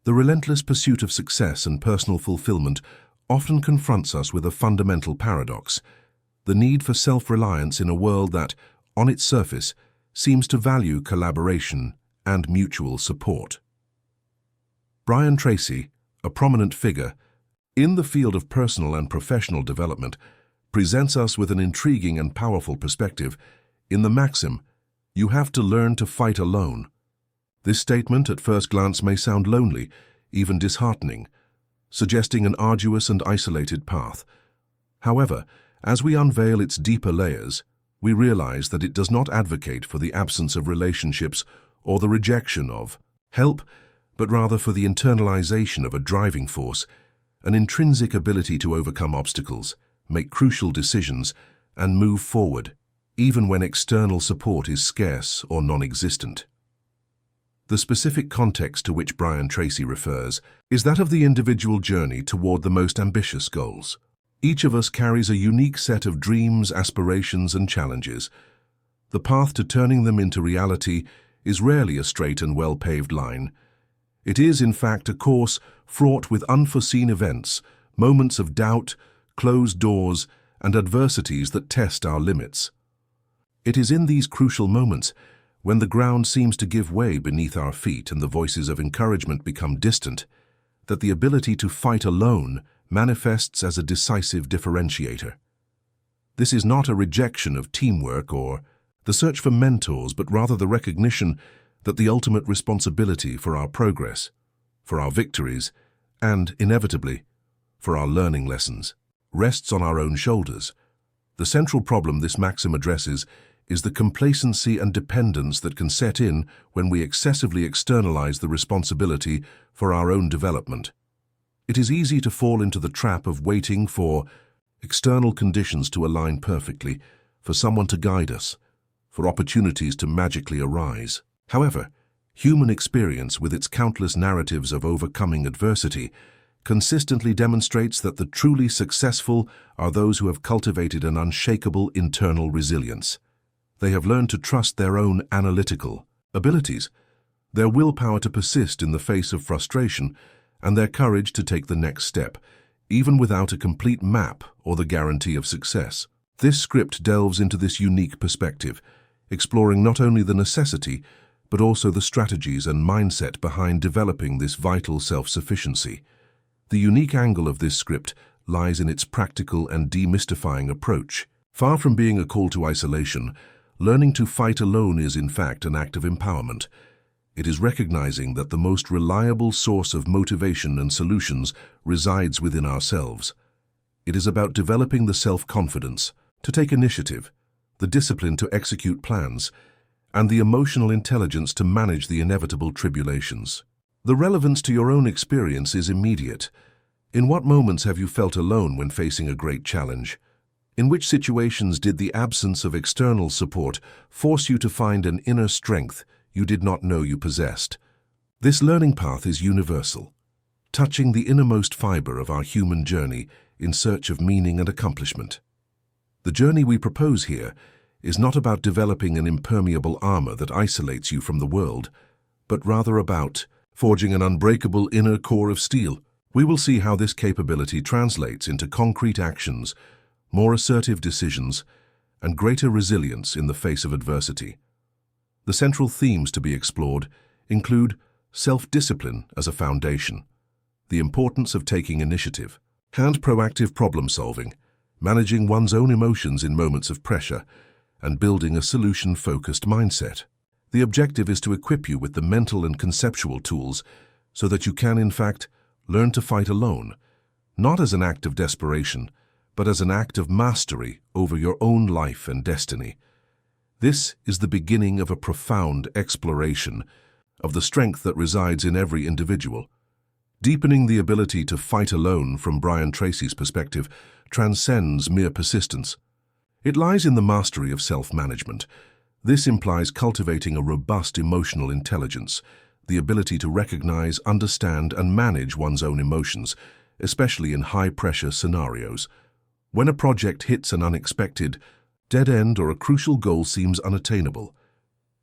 The relentless pursuit of success and personal fulfillment often confronts us with a fundamental paradox: the need for self-reliance in a world that, on its surface, seems to value collaboration and mutual support. Brian Tracy, a prominent figure in the field of personal and professional development, presents us with an intriguing and powerful perspective in the maxim, "You have to learn to fight alone." This statement at first glance may sound lonely, even disheartening, suggesting an arduous and isolated path. However, as we unveil its deeper layers, we realize that it does not advocate for the absence of relationships or the rejection of help, but rather for the internalization of a driving force, an intrinsic ability to overcome obstacles, make crucial decisions, and move forward, even when external support is scarce or non-existent. The specific context to which Brian Tracy refers is that of the individual journey toward the most ambitious goals. Each of us carries a unique set of dreams, aspirations, and challenges. The path to turning them into reality is rarely a straight and well-paved line. It is, in fact, a course fraught with unforeseen events, moments of doubt, closed doors, and adversities that test our limits. It is in these crucial moments, when the ground seems to give way beneath our feet and the voices of encouragement become distant, that the ability to fight alone manifests as a decisive differentiator. This is not a rejection of teamwork or the search for mentors, but rather the recognition that the ultimate responsibility for our progress, for our victories, and, inevitably, for our learning lessons, rests on our own shoulders. The central problem this maxim addresses is the complacency and dependence that can set in when we excessively externalize the responsibility for our own development. It is easy to fall into the trap of waiting for external conditions to align perfectly, for someone to guide us, for opportunities to magically arise. However, human experience, with its countless narratives of overcoming adversity, consistently demonstrates that the truly successful are those who have cultivated an unshakable internal resilience. They have learned to trust their own analytical abilities, their willpower to persist in the face of frustration, and their courage to take the next step, even without a complete map or the guarantee of success. This script delves into this unique perspective, exploring not only the necessity, but also the strategies and mindset behind developing this vital self-sufficiency. The unique angle of this script lies in its practical and demystifying approach. Far from being a call to isolation, learning to fight alone is in fact an act of empowerment. It is recognizing that the most reliable source of motivation and solutions resides within ourselves. It is about developing the self-confidence to take initiative, the discipline to execute plans, and the emotional intelligence to manage the inevitable tribulations. The relevance to your own experience is immediate. In what moments have you felt alone when facing a great challenge? In which situations did the absence of external support force you to find an inner strength you did not know you possessed? This learning path is universal, touching the innermost fiber of our human journey in search of meaning and accomplishment. The journey we propose here is not about developing an impermeable armor that isolates you from the world, but rather about forging an unbreakable inner core of steel. We will see how this capability translates into concrete actions, more assertive decisions, and greater resilience in the face of adversity. The central themes to be explored include self-discipline as a foundation, the importance of taking initiative, and proactive problem-solving, managing one's own emotions in moments of pressure, and building a solution-focused mindset. The objective is to equip you with the mental and conceptual tools so that you can, in fact, learn to fight alone, not as an act of desperation, but as an act of mastery over your own life and destiny. This is the beginning of a profound exploration of the strength that resides in every individual. Deepening the ability to fight alone, from Brian Tracy's perspective, transcends mere persistence. It lies in the mastery of self-management. This implies cultivating a robust emotional intelligence, the ability to recognize, understand, and manage one's own emotions, especially in high-pressure scenarios. When a project hits an unexpected dead end or a crucial goal seems unattainable,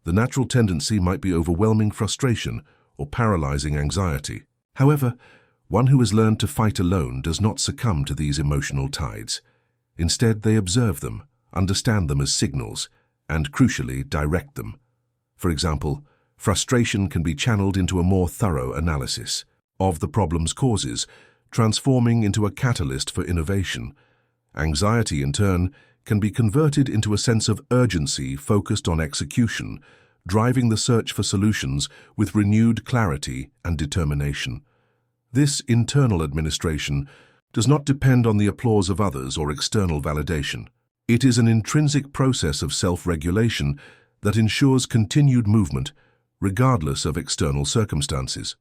the natural tendency might be overwhelming frustration or paralyzing anxiety. However, one who has learned to fight alone does not succumb to these emotional tides. Instead, they observe them, understand them as signals, and, crucially, direct them. For example, frustration can be channeled into a more thorough analysis of the problem's causes, transforming into a catalyst for innovation. Anxiety, in turn, can be converted into a sense of urgency focused on execution, driving the search for solutions with renewed clarity and determination. This internal administration does not depend on the applause of others or external validation. It is an intrinsic process of self-regulation that ensures continued movement, regardless of external circumstances.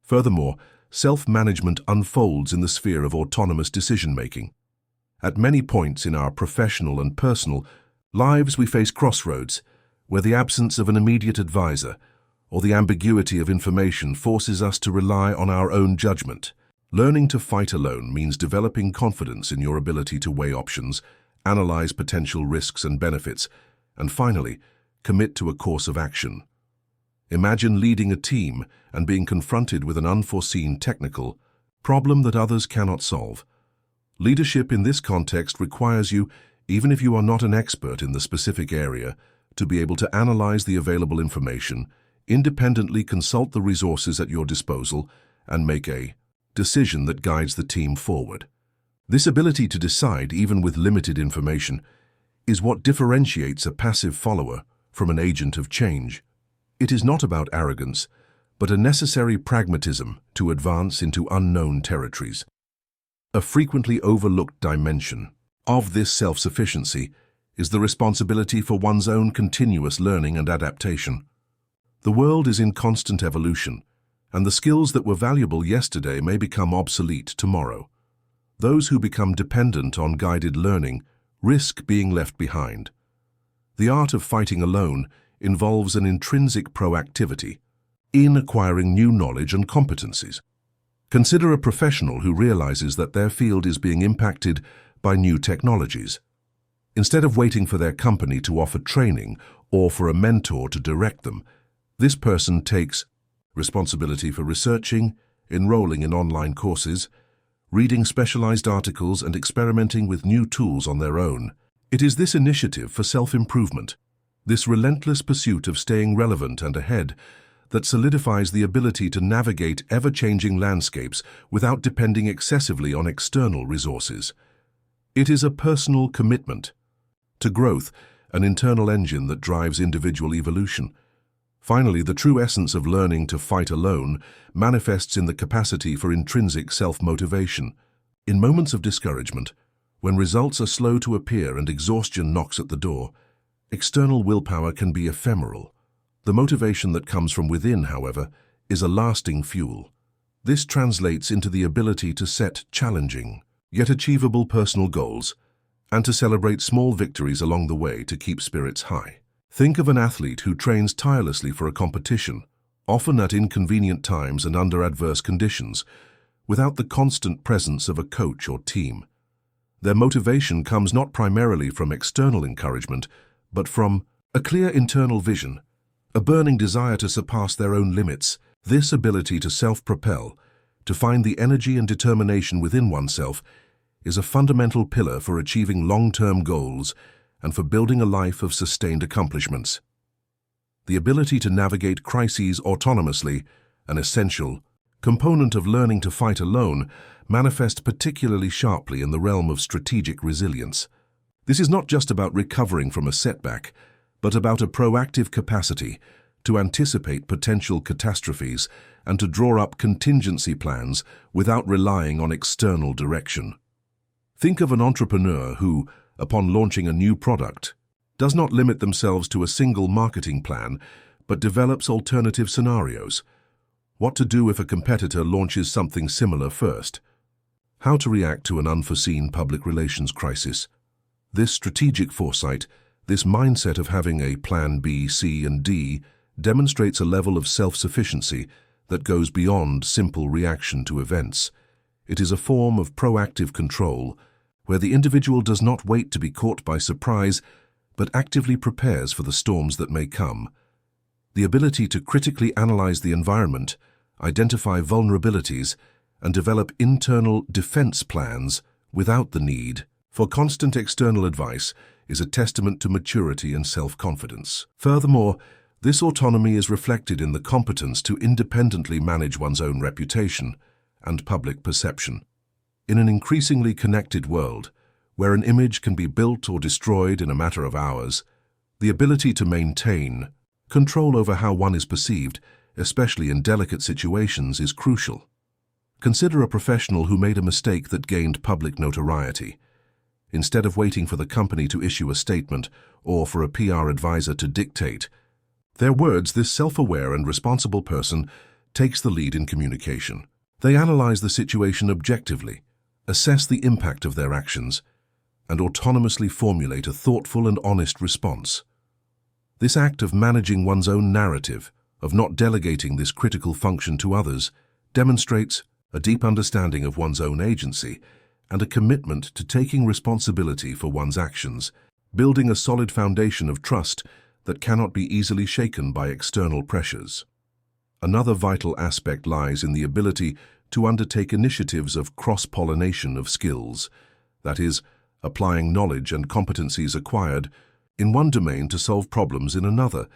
Furthermore, self-management unfolds in the sphere of autonomous decision-making. At many points in our professional and personal lives, we face crossroads where the absence of an immediate advisor or the ambiguity of information forces us to rely on our own judgment. Learning to fight alone means developing confidence in your ability to weigh options, analyze potential risks and benefits, and finally, commit to a course of action. Imagine leading a team and being confronted with an unforeseen technical problem that others cannot solve. Leadership in this context requires you, even if you are not an expert in the specific area, to be able to analyze the available information, independently consult the resources at your disposal, and make a decision that guides the team forward. This ability to decide, even with limited information, is what differentiates a passive follower from an agent of change. It is not about arrogance, but a necessary pragmatism to advance into unknown territories. A frequently overlooked dimension of this self-sufficiency is the responsibility for one's own continuous learning and adaptation. The world is in constant evolution, and the skills that were valuable yesterday may become obsolete tomorrow. Those who become dependent on guided learning risk being left behind. The art of fighting alone involves an intrinsic proactivity in acquiring new knowledge and competencies. Consider a professional who realizes that their field is being impacted by new technologies. Instead of waiting for their company to offer training or for a mentor to direct them, this person takes responsibility for researching, enrolling in online courses, reading specialized articles, and experimenting with new tools on their own. It is this initiative for self-improvement, this relentless pursuit of staying relevant and ahead, that solidifies the ability to navigate ever-changing landscapes without depending excessively on external resources. It is a personal commitment to growth, an internal engine that drives individual evolution. Finally, the true essence of learning to fight alone manifests in the capacity for intrinsic self-motivation. In moments of discouragement, when results are slow to appear and exhaustion knocks at the door, external willpower can be ephemeral. The motivation that comes from within, however, is a lasting fuel. This translates into the ability to set challenging, yet achievable personal goals, and to celebrate small victories along the way to keep spirits high. Think of an athlete who trains tirelessly for a competition, often at inconvenient times and under adverse conditions, without the constant presence of a coach or team. Their motivation comes not primarily from external encouragement, but from a clear internal vision, a burning desire to surpass their own limits. This ability to self-propel, to find the energy and determination within oneself, is a fundamental pillar for achieving long-term goals and for building a life of sustained accomplishments. The ability to navigate crises autonomously, an essential component of learning to fight alone, manifests particularly sharply in the realm of strategic resilience. This is not just about recovering from a setback, but about a proactive capacity to anticipate potential catastrophes and to draw up contingency plans without relying on external direction. Think of an entrepreneur who, upon launching a new product, does not limit themselves to a single marketing plan, but develops alternative scenarios. What to do if a competitor launches something similar first? How to react to an unforeseen public relations crisis? This strategic foresight, this mindset of having a plan B, C, and D, demonstrates a level of self-sufficiency that goes beyond simple reaction to events. It is a form of proactive control, where the individual does not wait to be caught by surprise, but actively prepares for the storms that may come. The ability to critically analyze the environment, identify vulnerabilities, and develop internal defense plans without the need for constant external advice is a testament to maturity and self-confidence. Furthermore, this autonomy is reflected in the competence to independently manage one's own reputation and public perception. In an increasingly connected world, where an image can be built or destroyed in a matter of hours, the ability to maintain control over how one is perceived, especially in delicate situations, is crucial. Consider a professional who made a mistake that gained public notoriety. Instead of waiting for the company to issue a statement or for a PR advisor to dictate their words, this self-aware and responsible person takes the lead in communication. They analyze the situation objectively, assess the impact of their actions, and autonomously formulate a thoughtful and honest response. This act of managing one's own narrative, of not delegating this critical function to others, demonstrates a deep understanding of one's own agency and a commitment to taking responsibility for one's actions, building a solid foundation of trust that cannot be easily shaken by external pressures. Another vital aspect lies in the ability to undertake initiatives of cross-pollination of skills, that is, applying knowledge and competencies acquired in one domain to solve problems in another,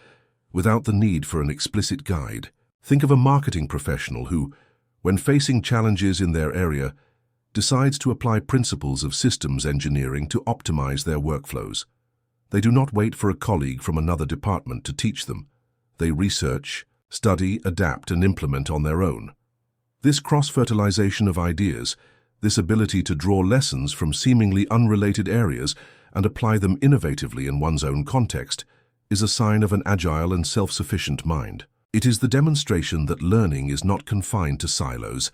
without the need for an explicit guide. Think of a marketing professional who, when facing challenges in their area, decides to apply principles of systems engineering to optimize their workflows. They do not wait for a colleague from another department to teach them. They research, study, adapt, and implement on their own. This cross-fertilization of ideas, this ability to draw lessons from seemingly unrelated areas and apply them innovatively in one's own context, is a sign of an agile and self-sufficient mind. It is the demonstration that learning is not confined to silos,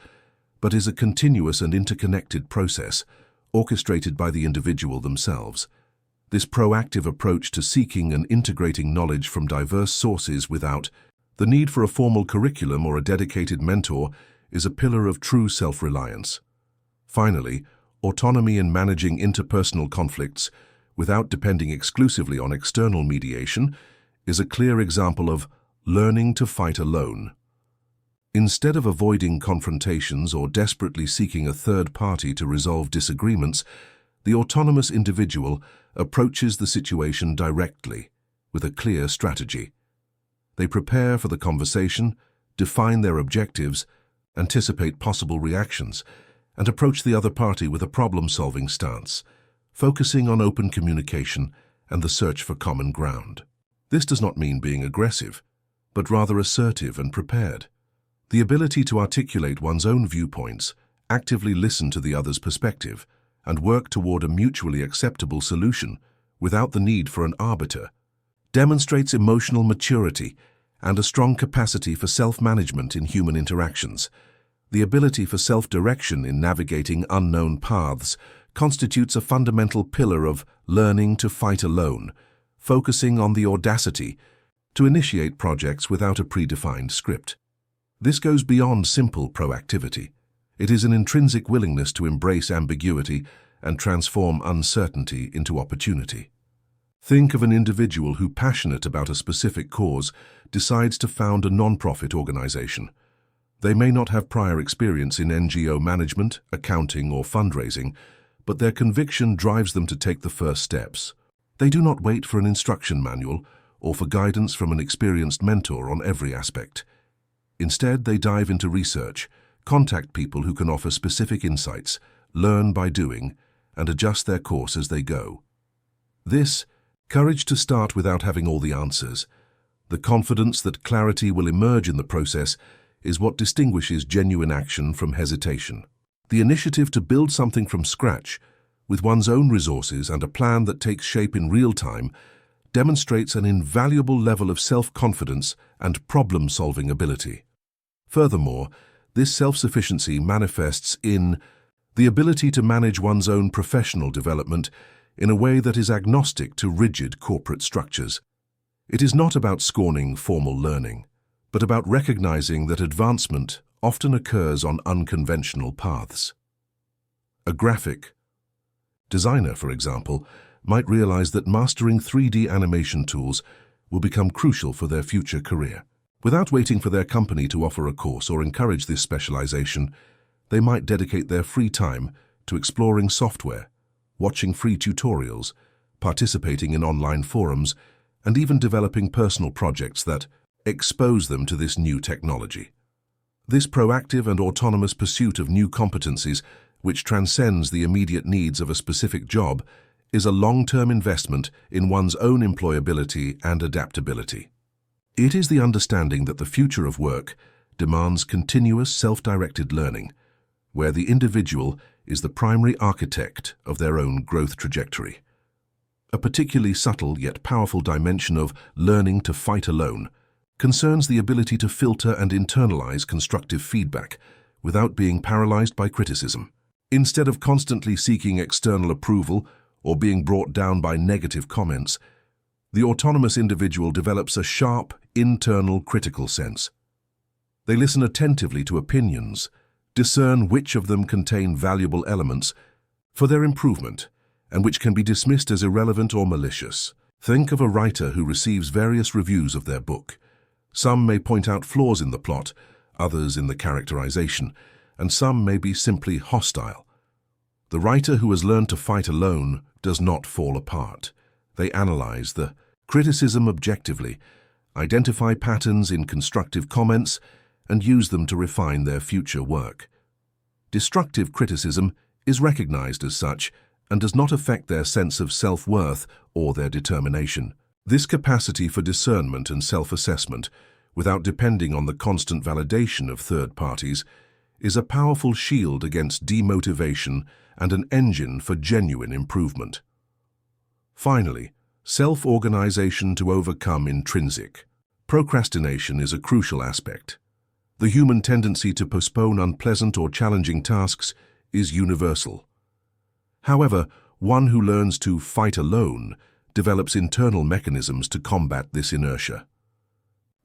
but is a continuous and interconnected process, orchestrated by the individual themselves. This proactive approach to seeking and integrating knowledge from diverse sources without the need for a formal curriculum or a dedicated mentor is a pillar of true self-reliance. Finally, autonomy in managing interpersonal conflicts without depending exclusively on external mediation is a clear example of learning to fight alone. Instead of avoiding confrontations or desperately seeking a third party to resolve disagreements, the autonomous individual approaches the situation directly, with a clear strategy. They prepare for the conversation, define their objectives, anticipate possible reactions, and approach the other party with a problem-solving stance, focusing on open communication and the search for common ground. This does not mean being aggressive, but rather assertive and prepared. The ability to articulate one's own viewpoints, actively listen to the other's perspective, and work toward a mutually acceptable solution without the need for an arbiter, demonstrates emotional maturity and a strong capacity for self-management in human interactions. The ability for self-direction in navigating unknown paths constitutes a fundamental pillar of learning to fight alone, focusing on the audacity to initiate projects without a predefined script. This goes beyond simple proactivity. It is an intrinsic willingness to embrace ambiguity and transform uncertainty into opportunity. Think of an individual who, passionate about a specific cause, decides to found a non-profit organization. They may not have prior experience in NGO management, accounting, or fundraising, but their conviction drives them to take the first steps. They do not wait for an instruction manual or for guidance from an experienced mentor on every aspect. Instead, they dive into research, contact people who can offer specific insights, learn by doing, and adjust their course as they go. This courage to start without having all the answers, the confidence that clarity will emerge in the process, is what distinguishes genuine action from hesitation. The initiative to build something from scratch, with one's own resources and a plan that takes shape in real time, demonstrates an invaluable level of self-confidence and problem-solving ability. Furthermore, this self-sufficiency manifests in the ability to manage one's own professional development in a way that is agnostic to rigid corporate structures. It is not about scorning formal learning, but about recognizing that advancement often occurs on unconventional paths. A graphic designer, for example, might realize that mastering 3D animation tools will become crucial for their future career. Without waiting for their company to offer a course or encourage this specialization, they might dedicate their free time to exploring software, watching free tutorials, participating in online forums, and even developing personal projects that expose them to this new technology. This proactive and autonomous pursuit of new competencies, which transcends the immediate needs of a specific job, is a long-term investment in one's own employability and adaptability. It is the understanding that the future of work demands continuous self-directed learning, where the individual is the primary architect of their own growth trajectory. A particularly subtle yet powerful dimension of learning to fight alone concerns the ability to filter and internalize constructive feedback without being paralyzed by criticism. Instead of constantly seeking external approval or being brought down by negative comments, the autonomous individual develops a sharp, internal critical sense. They listen attentively to opinions, discern which of them contain valuable elements for their improvement and which can be dismissed as irrelevant or malicious. Think of a writer who receives various reviews of their book. Some may point out flaws in the plot, others in the characterization, and some may be simply hostile. The writer who has learned to fight alone does not fall apart. They analyze the criticism objectively, identify patterns in constructive comments, and use them to refine their future work. Destructive criticism is recognized as such and does not affect their sense of self-worth or their determination. This capacity for discernment and self-assessment, without depending on the constant validation of third parties, is a powerful shield against demotivation and an engine for genuine improvement. Finally, self-organization to overcome intrinsic. Procrastination is a crucial aspect. The human tendency to postpone unpleasant or challenging tasks is universal. However, one who learns to fight alone develops internal mechanisms to combat this inertia.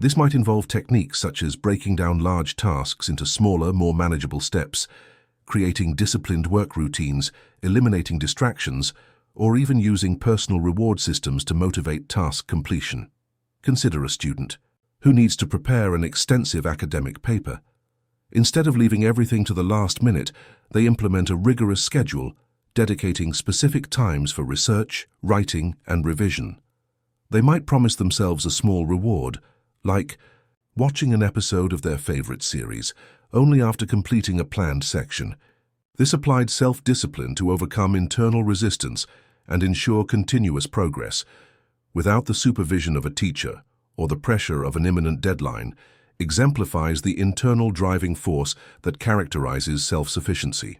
This might involve techniques such as breaking down large tasks into smaller, more manageable steps, creating disciplined work routines, eliminating distractions, or even using personal reward systems to motivate task completion. Consider a student who needs to prepare an extensive academic paper. Instead of leaving everything to the last minute, they implement a rigorous schedule, dedicating specific times for research, writing, and revision. They might promise themselves a small reward, like watching an episode of their favorite series, only after completing a planned section. This applied self-discipline to overcome internal resistance and ensure continuous progress, without the supervision of a teacher or the pressure of an imminent deadline, exemplifies the internal driving force that characterizes self-sufficiency.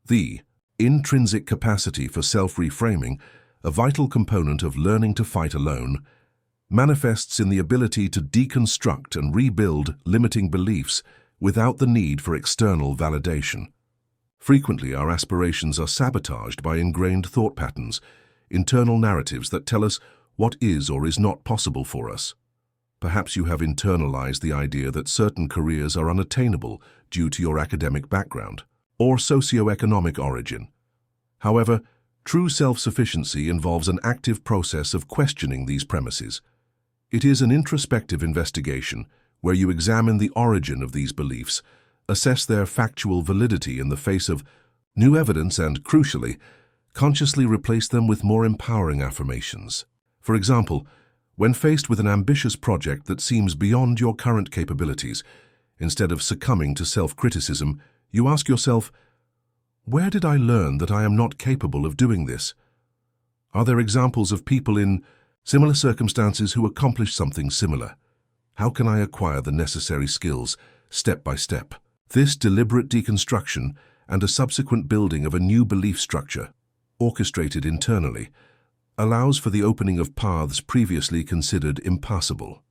The intrinsic capacity for self-reframing, a vital component of learning to fight alone, manifests in the ability to deconstruct and rebuild limiting beliefs without the need for external validation. Frequently, our aspirations are sabotaged by ingrained thought patterns, internal narratives that tell us what is or is not possible for us. Perhaps you have internalized the idea that certain careers are unattainable due to your academic background or socioeconomic origin. However, true self-sufficiency involves an active process of questioning these premises. It is an introspective investigation where you examine the origin of these beliefs, assess their factual validity in the face of new evidence and, crucially, consciously replace them with more empowering affirmations. For example, when faced with an ambitious project that seems beyond your current capabilities, instead of succumbing to self-criticism, you ask yourself, where did I learn that I am not capable of doing this? Are there examples of people in similar circumstances who accomplished something similar? How can I acquire the necessary skills, step by step? This deliberate deconstruction and a subsequent building of a new belief structure, orchestrated internally, allows for the opening of paths previously considered impassable.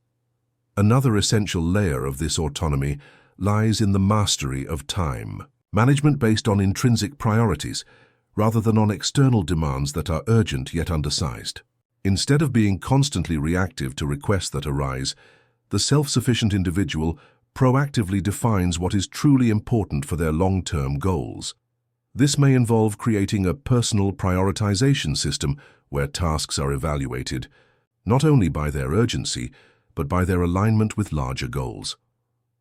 Another essential layer of this autonomy lies in the mastery of time, management based on intrinsic priorities rather than on external demands that are urgent yet undersized. Instead of being constantly reactive to requests that arise, the self-sufficient individual proactively defines what is truly important for their long-term goals. This may involve creating a personal prioritization system where tasks are evaluated not only by their urgency, but by their alignment with larger goals.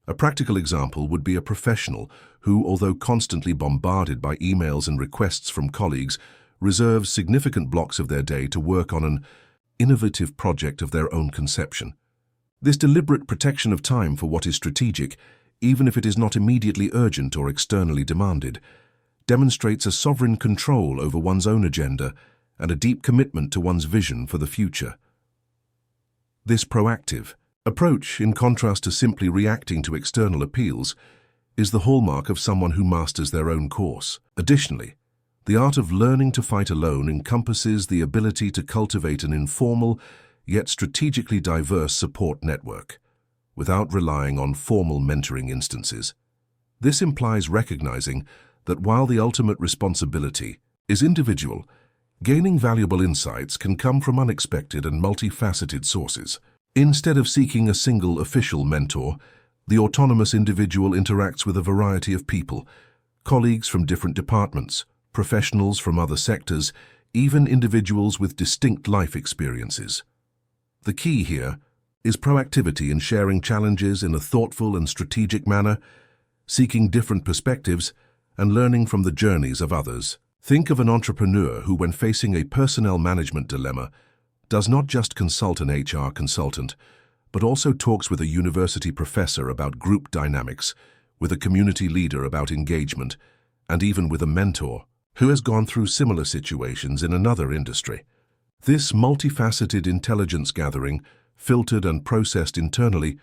A practical example would be a professional who, although constantly bombarded by emails and requests from colleagues, reserves significant blocks of their day to work on an innovative project of their own conception. This deliberate protection of time for what is strategic, even if it is not immediately urgent or externally demanded, demonstrates a sovereign control over one's own agenda and a deep commitment to one's vision for the future. This proactive approach, in contrast to simply reacting to external appeals, is the hallmark of someone who masters their own course. Additionally, the art of learning to fight alone encompasses the ability to cultivate an informal, yet strategically diverse support network, without relying on formal mentoring instances. This implies recognizing that while the ultimate responsibility is individual, gaining valuable insights can come from unexpected and multifaceted sources. Instead of seeking a single official mentor, the autonomous individual interacts with a variety of people, colleagues from different departments, professionals from other sectors, even individuals with distinct life experiences. The key here is proactivity in sharing challenges in a thoughtful and strategic manner, seeking different perspectives, and learning from the journeys of others. Think of an entrepreneur who, when facing a personnel management dilemma, does not just consult an HR consultant, but also talks with a university professor about group dynamics, with a community leader about engagement, and even with a mentor who has gone through similar situations in another industry. This multifaceted intelligence gathering, filtered and processed internally,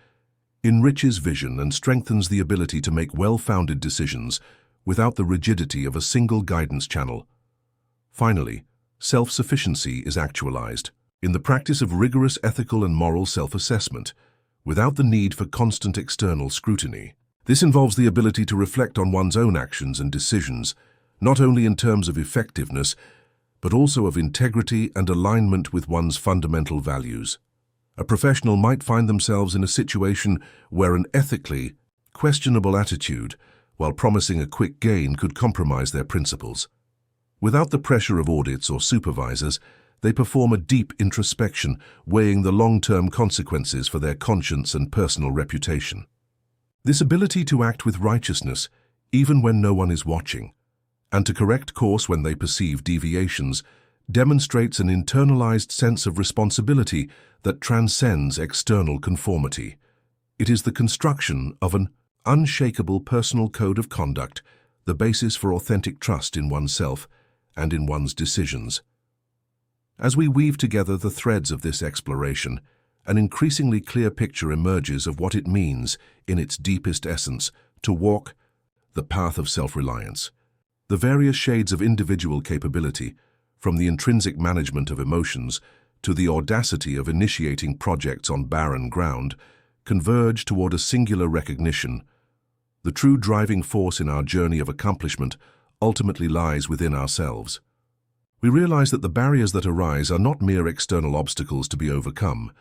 enriches vision and strengthens the ability to make well-founded decisions without the rigidity of a single guidance channel. Finally, self-sufficiency is actualized in the practice of rigorous ethical and moral self-assessment, without the need for constant external scrutiny. This involves the ability to reflect on one's own actions and decisions, not only in terms of effectiveness, but also of integrity and alignment with one's fundamental values. A professional might find themselves in a situation where an ethically questionable attitude, while promising a quick gain, could compromise their principles. Without the pressure of audits or supervisors, they perform a deep introspection, weighing the long-term consequences for their conscience and personal reputation. This ability to act with righteousness, even when no one is watching, and to correct course when they perceive deviations, demonstrates an internalized sense of responsibility that transcends external conformity. It is the construction of an unshakable personal code of conduct, the basis for authentic trust in oneself and in one's decisions. As we weave together the threads of this exploration, an increasingly clear picture emerges of what it means, in its deepest essence, to walk the path of self-reliance. The various shades of individual capability, from the intrinsic management of emotions to the audacity of initiating projects on barren ground, converge toward a singular recognition. The true driving force in our journey of accomplishment ultimately lies within ourselves. We realize that the barriers that arise are not mere external obstacles to be overcome,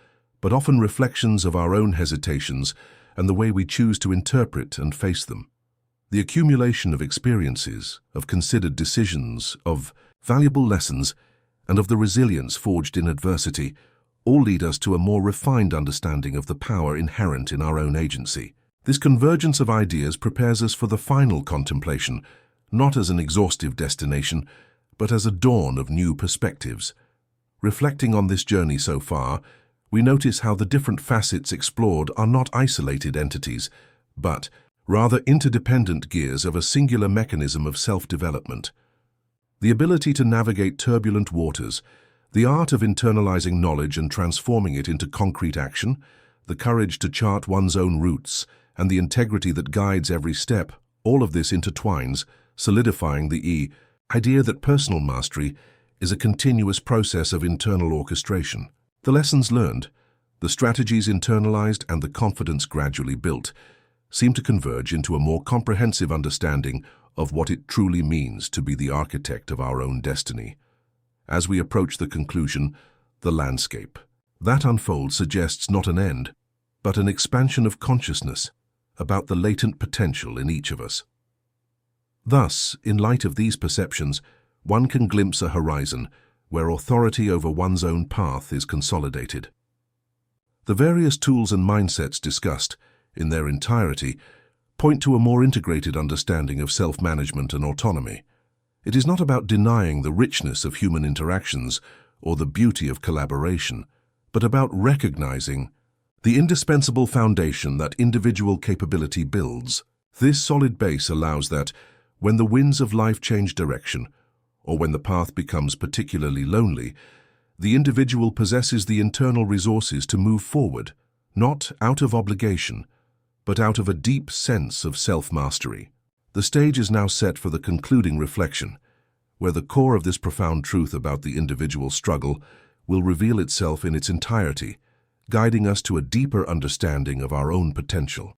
but often reflections of our own hesitations and the way we choose to interpret and face them. The accumulation of experiences, of considered decisions, of valuable lessons, and of the resilience forged in adversity, all lead us to a more refined understanding of the power inherent in our own agency. This convergence of ideas prepares us for the final contemplation, not as an exhaustive destination, but as a dawn of new perspectives. Reflecting on this journey so far, we notice how the different facets explored are not isolated entities, but rather interdependent gears of a singular mechanism of self-development. The ability to navigate turbulent waters, the art of internalizing knowledge and transforming it into concrete action, the courage to chart one's own routes, and the integrity that guides every step, all of this intertwines, solidifying the idea that personal mastery is a continuous process of internal orchestration. The lessons learned, the strategies internalized, and the confidence gradually built seem to converge into a more comprehensive understanding of what it truly means to be the architect of our own destiny. As we approach the conclusion, the landscape that unfolds suggests not an end, but an expansion of consciousness about the latent potential in each of us. Thus, in light of these perceptions, one can glimpse a horizon where authority over one's own path is consolidated. The various tools and mindsets discussed, in their entirety, point to a more integrated understanding of self-management and autonomy. It is not about denying the richness of human interactions or the beauty of collaboration, but about recognizing the indispensable foundation that individual capability builds. This solid base allows that, when the winds of life change direction, or when the path becomes particularly lonely, the individual possesses the internal resources to move forward, not out of obligation, but out of a deep sense of self-mastery. The stage is now set for the concluding reflection, where the core of this profound truth about the individual struggle will reveal itself in its entirety, guiding us to a deeper understanding of our own potential.